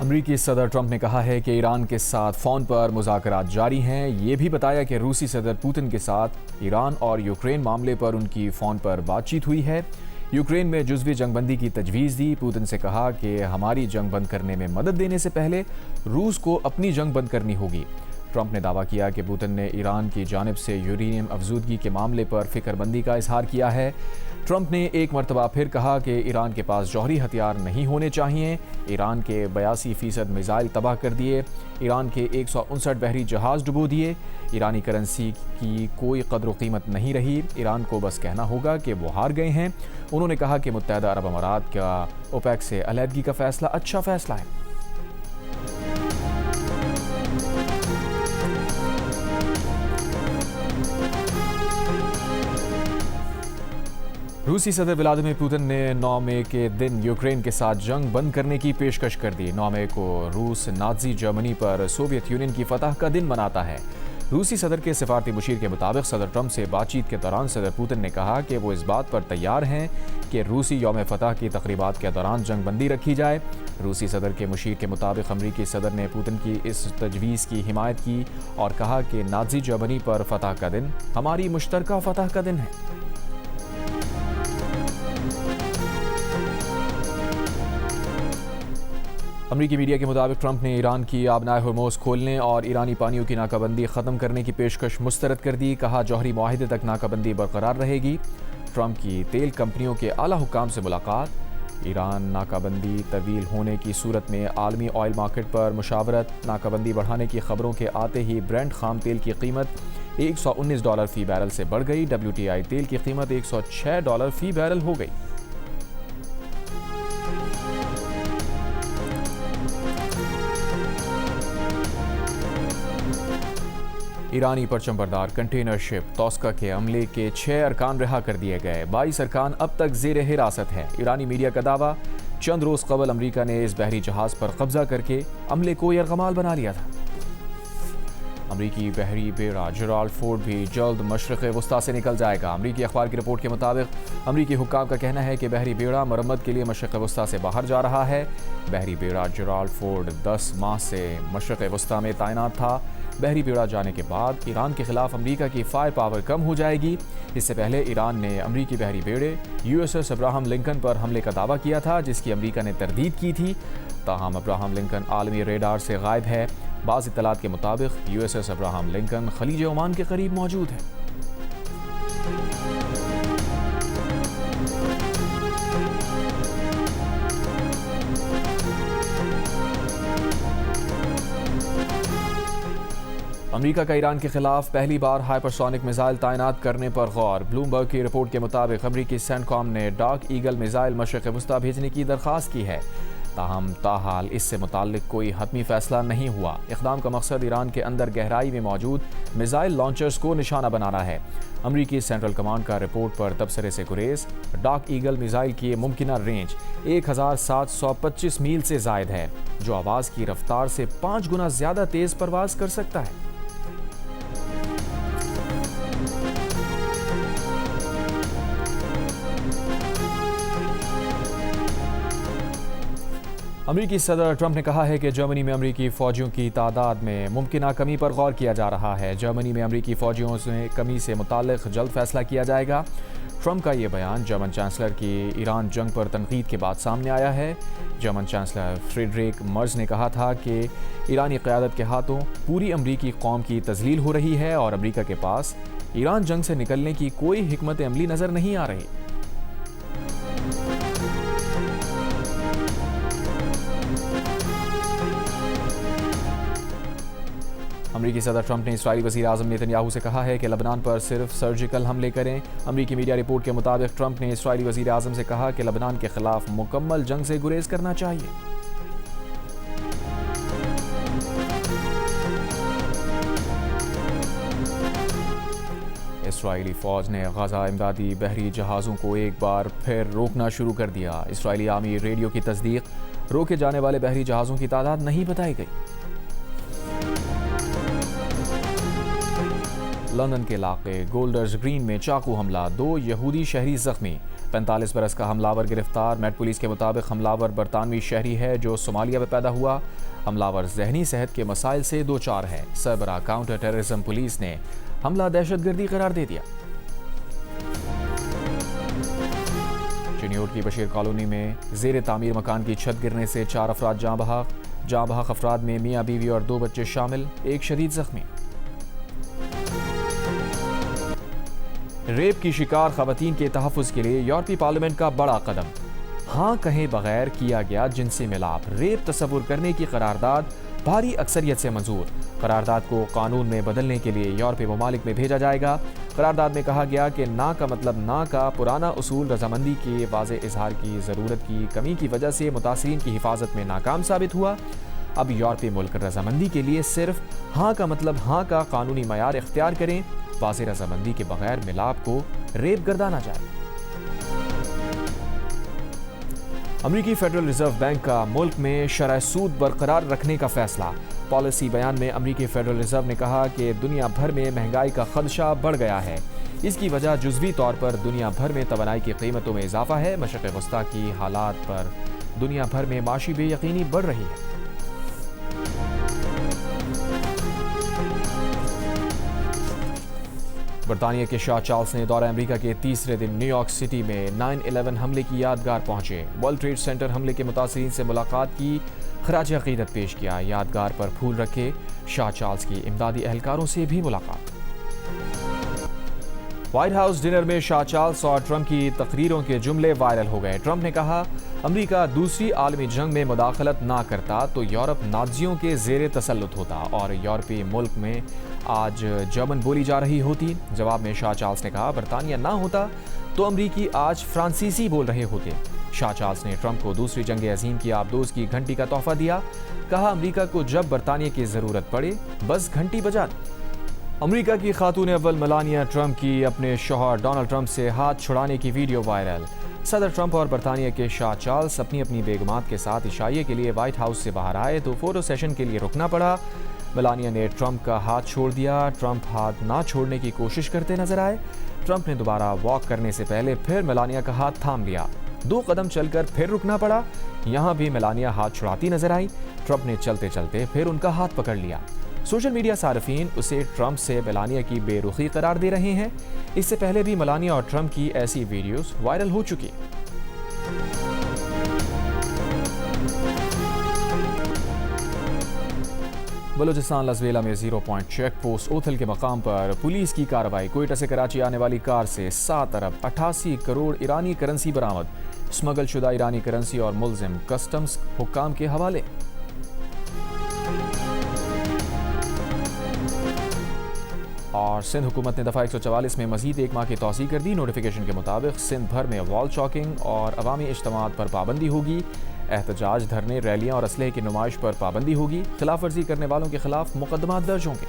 अमरीकी सदर ट्रंप ने कहा है कि ईरान के साथ फ़ोन पर मुज़ाकरात जारी हैं। ये भी बताया कि रूसी सदर पुतिन के साथ ईरान और यूक्रेन मामले पर उनकी फ़ोन पर बातचीत हुई है। यूक्रेन में जुज़वी जंगबंदी की तजवीज़ दी। पुतिन से कहा कि हमारी जंग बंद करने में मदद देने से पहले रूस को अपनी जंग बंद करनी होगी। ट्रंप ने दावा किया कि पुतिन ने ईरान की जानिब से यूरेनियम अफजूदगी के मामले पर फिक्रमंदी का इजहार किया है। ट्रंप ने एक मरतबा फिर कहा कि ईरान के पास जौहरी हथियार नहीं होने चाहिए। ईरान के 82% मिसाइल तबाह कर दिए। ईरान के 159 बहरी जहाज़ डुबो दिए। ईरानी करेंसी की कोई कदर कीमत नहीं रही। ईरान को बस कहना होगा कि वो हार गए हैं। उन्होंने कहा कि मुत्तहदा अरब अमारात का ओपेक से अलहदगी का फैसला अच्छा फैसला है। रूसी सदर व्लादिमीर पुतिन ने 9 मई के दिन यूक्रेन के साथ जंग बंद करने की पेशकश कर दी। 9 मई को रूस नाज़ी जर्मनी पर सोवियत यूनियन की फतह का दिन मनाता है। रूसी सदर के सिफारती मुशीर के मुताबिक सदर ट्रंप से बातचीत के दौरान सदर पुतिन ने कहा कि वो इस बात पर तैयार हैं कि रूसी यौम फतह की तकरीबात के दौरान जंग बंदी रखी जाए। रूसी सदर के मुशीर के मुताबिक अमरीकी सदर ने पुतिन की इस तजवीज़ की हिमायत की और कहा कि नाज़ी जर्मनी पर फतह का दिन हमारी मुश्तरका फतह का दिन है। अमरीकी मीडिया के मुताबिक ट्रंप ने ईरान की आबनाए हरमोज़ खोलने और ईरानी पानियों की नाकाबंदी ख़त्म करने की पेशकश मुस्तरद कर दी। कहा जौहरी मुआहिदे तक नाकाबंदी बरकरार रहेगी। ट्रंप की तेल कंपनियों के आला हुक्काम से मुलाकात। ईरान नाकाबंदी तवील होने की सूरत में आलमी ऑयल मार्केट पर मुशावरत। नाकाबंदी बढ़ाने की खबरों के आते ही ब्रेंट खाम तेल की कीमत $119 फ़ी बैरल से बढ़ गई। WTI तेल की कीमत $106 फ़ी बैरल हो गई। ईरानी परचमबरदार कंटेनर शिप तोस्का के अमले के 6 अरकान रिहा कर दिए गए। 22 अरकान अब तक ज़ेर हिरासत हैं। ईरानी मीडिया का दावा, चंद रोज़ कबल अमरीका ने इस बहरी जहाज़ पर कब्जा करके अमले को यरगमाल बना लिया था। अमरीकी बहरी बेड़ा जेराल्ड फोर्ड भी जल्द मशरक़ वस्ता से निकल जाएगा। अमरीकी अखबार की रिपोर्ट के मुताबिक अमरीकी हुक्काम का कहना है कि बहरी बेड़ा मरम्मत के लिए मशरक़ वस्ता से बाहर जा रहा है। बहरी बेड़ा जेराल्ड फोर्ड 10 माह से मशरक़ वस्ता में तैनात था। बहरी बेड़ा जाने के बाद ईरान के खिलाफ अमरीका की फायर पावर कम हो जाएगी। इससे पहले ईरान ने अमरीकी बहरी बेड़े USS अब्राहम लिंकन पर हमले का दावा किया था, जिसकी अमरीका ने तरदीद की थी। ताहम अब्राहम लिंकन आलमी रेडार से गायब है। बाज़ इत्तलात के मुताबिक USS अब्राहम लिंकन खलीज ओमान के करीब मौजूद है। अमरीका का ईरान के खिलाफ पहली बार हाइपरसोनिक मिसाइल तैनात करने पर गौर। ब्लूमबर्ग की रिपोर्ट के मुताबिक अमरीकी सेंटकॉम ने डार्क ईगल मिसाइल मशरक़ वस्ता भेजने की दरख्वास्त की है। ताहम ताहाल इससे मुताल्लिक कोई हतमी फैसला नहीं हुआ। इक़दाम का मकसद ईरान के अंदर गहराई में मौजूद मिसाइल लॉन्चर्स को निशाना बनाना है। अमरीकी सेंट्रल कमांड का रिपोर्ट पर तबसरे से गुरेज। डार्क ईगल मिसाइल की मुमकिना रेंज 1725 मील से ज़ायद है, जो आवाज़ की रफ्तार से 5 गुना ज़्यादा तेज़ परवाज कर सकता है। अमरीकी सदर ट्रंप ने कहा है कि जर्मनी में अमरीकी फ़ौजियों की तादाद में मुमकिना कमी पर गौर किया जा रहा है। जर्मनी में अमरीकी फ़ौजियों में कमी से मुताल्लिक़ जल्द फैसला किया जाएगा। ट्रंप का ये बयान जर्मन चांसलर की ईरान जंग पर तनकीद के बाद सामने आया है। जर्मन चांसलर फ्रीडरिक मर्ज ने कहा था कि ईरानी क़यादत के हाथों पूरी अमरीकी कौम की तज़लील हो रही है और अमरीका के पास ईरान जंग से निकलने की कोई हिकमत अमली नज़र नहीं आ रही। अमरीकी सदर ट्रंप ने इस्राईली वज़ीर आज़म नेतन्याहू से कहा है कि लबनान पर सिर्फ सर्जिकल हमले करें। अमरीकी मीडिया रिपोर्ट के मुताबिक ट्रंप ने इस्राईली वज़ीर आज़म से कहा कि लबनान के खिलाफ मुकम्मल जंग से गुरेज करना चाहिए। इस्राईली फ़ौज ने गज़ा इमदादी बहरी जहाज़ों को एक बार फिर रोकना शुरू कर दिया। इस्राईली आर्मी रेडियो की तस्दीक, रोके जाने वाले बहरी जहाज़ों की तादाद नहीं बताई गई। लंदन के इलाके गोल्डर्स ग्रीन में चाकू हमला, 2 यहूदी शहरी जख्मी। 45 बरस का हमलावर गिरफ्तार। मेट पुलिस के मुताबिक हमलावर बरतानवी शहरी है जो सोमालिया में पैदा हुआ। हमलावर जहनी सेहत के मसाइल से दो चार है। सरबराह काउंटर टेररिज्म पुलिस ने हमला दहशतगर्दी करार दे दिया। चिन्योट की बशीर कॉलोनी में जेर तामीर मकान की छत गिरने से 4 अफराद जाँ बहक अफराद में मियाँ बीवी और 2 बच्चे शामिल, एक शदीद जख्मी। रेप की शिकार खवातीन के तहफ़्फ़ुज़ के लिए यूरोपीय पार्लियामेंट का बड़ा कदम। हाँ कहे बगैर किया गया जिनसी मिलाप, रेप तस्वुर करने की करारदाद भारी अक्सरियत से मंजूर। करारदाद को कानून में बदलने के लिए यूरोपीय ममालिक में भेजा जाएगा। करारदाद में कहा गया कि ना का मतलब ना का पुराना उसूल रजामंदी के वाज़े इजहार की ज़रूरत की कमी की वजह से मुतासरीन की हिफाजत में नाकाम साबित हुआ। अब यूरोपीय मुल्क रजामंदी के लिए सिर्फ हाँ का मतलब हाँ का कानूनी मयार इख्तियार करें। वाज़े रजामंदी के बगैर मिलाप को रेप गर्दाना जाए। अमरीकी फेडरल रिजर्व बैंक का मुल्क में शरह सूद बरकरार रखने का फैसला। पॉलिसी बयान में अमरीकी फेडरल रिजर्व ने कहा कि दुनिया भर में महंगाई का खदशा बढ़ गया है। इसकी वजह जुज़वी तौर पर दुनिया भर में तवानाई की कीमतों में इजाफा है। मशरिक़ वस्ता की हालात पर दुनिया भर में माशी बेयकीनी बढ़ रही है। बरतानिया के शाह चार्ल्स ने दौरा अमेरिका के तीसरे दिन न्यूयॉर्क सिटी में 9/11 हमले की यादगार पहुंचे। वर्ल्ड ट्रेड सेंटर हमले के मुतासरीन से मुलाकात की, खराज अकीदत पेश किया। यादगार पर फूल रखे। शाह चार्ल्स की इमदादी एहलकारों से भी मुलाकात। व्हाइट हाउस डिनर में शाह चार्ल्स और ट्रंप की तकरीरों के जुमले वायरल हो गए। ट्रंप ने कहा, अमरीका दूसरी आलमी जंग में मुदाखलत ना करता तो यूरोप नाज़ियों के ज़ेरे तसल्लुत होता और यूरोपीय मुल्क में आज जर्मन बोली जा रही होती। जवाब में शाह चार्ल्स ने कहा, बरतानिया ना होता तो अमरीकी आज फ्रांसीसी बोल रहे होते। शाह चार्ल्स ने ट्रंप को दूसरी जंग अजीम की आबदोज़ की घंटी का तोहफा दिया। कहा, अमरीका को जब बरतानिया की ज़रूरत पड़े बस घंटी बजा दे। अमरीका की खातून अव्वल मेलानिया ट्रंप की अपने शौहर डोनाल्ड ट्रंप से हाथ छुड़ाने की वीडियो वायरल। सदर ट्रंप और बरतानिया के शाह चार्ल्स अपनी अपनी बेगमात के साथ इशाइये के लिए व्हाइट हाउस से बाहर आए तो फोटो सेशन के लिए रुकना पड़ा। मेलानिया ने ट्रंप का हाथ छोड़ दिया। ट्रंप हाथ ना छोड़ने की कोशिश करते नजर आए। ट्रंप ने दोबारा वॉक करने से पहले फिर मेलानिया का हाथ थाम लिया। 2 कदम चलकर फिर रुकना पड़ा। यहाँ भी मेलानिया हाथ छुड़ाती नजर आई। ट्रंप ने चलते चलते फिर उनका हाथ पकड़ लिया। सोशल मीडिया सार्फिन उसे ट्रंप से मेलानिया की बेरुखी करार दे रहे हैं। इससे पहले भी मेलानिया और ट्रंप की ऐसी वीडियोस वायरल हो चुकी। बलूचिस्तान लसवेला में 0 पॉइंट चेक पोस्ट ओथल के मकाम पर पुलिस की कार्रवाई। कोयटा से कराची आने वाली कार से 7 अरब 88 करोड़ ईरानी करेंसी बरामद। स्मगल शुदा ईरानी करेंसी और मुलजिम कस्टम्स हुक्काम के हवाले। और सिंध हुकूमत ने दफ़ा 144 में मजीद 1 माह की तौसीह कर दी। नोटिफिकेशन के मुताबिक सिंध भर में वॉल चॉकिंग और अवामी इज्तिमात पर पाबंदी होगी। एहतजाज, धरने, रैलियां और असलहे की नुमाइश पर पाबंदी होगी। खिलाफ वर्जी करने वालों के खिलाफ मुकदमा दर्ज होंगे।